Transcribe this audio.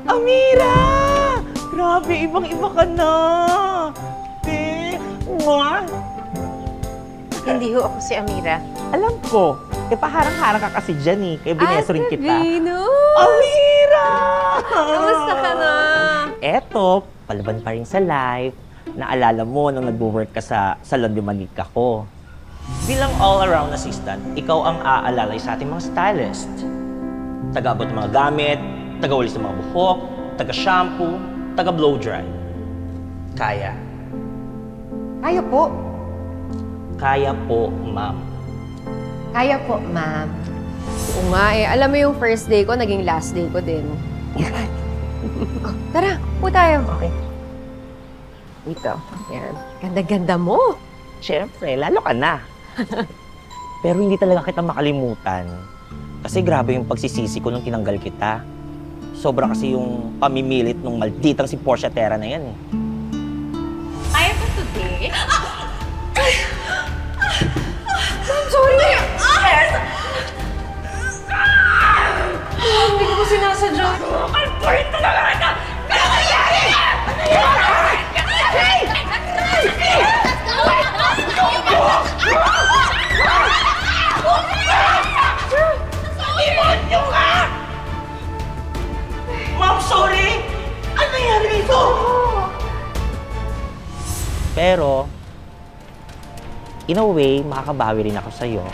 Amira! Grabe, ibang-iba ka na! Mwah! Hindi ho ako si Amira. Alam ko, paharang-harang ka kasi dyan eh, kaya bineso rin kita. Venus! Amira! Kamusta ka na? Eto, palaban pa rin sa life. Naalala mo nung nag-work ka sa salon de magig ako. Bilang all-around assistant, ikaw ang aalalay sa ating mga stylist. Taga-abot ng mga gamit, taga-walis ng mga buhok, taga-shampoo, taga-blow dry. Kaya? Kaya po. Kaya po, ma'am. Kaya po, ma'am. Oo nga eh. Alam mo yung first day ko, naging last day ko din. Oh, tara, po tayo. Okay. Dito. Yan. Ganda-ganda mo. Siyempre, lalo ka na. Pero hindi talaga kita makalimutan. Kasi grabe yung pagsisisi ko nung tinanggal kita. Sobra kasi yung pamimilit nung malditang si Portia Terra na yan eh. Kaya ko today? I'm sorry! Hindi ko po sinasadya. Kalpurin talaga kita! Ano nangyari? Ano nangyari? Hey! Demonyo ka! Ma'am, sorry! Ano nangyari dito? Pero, in a way, makakabawi rin ako sa'yo.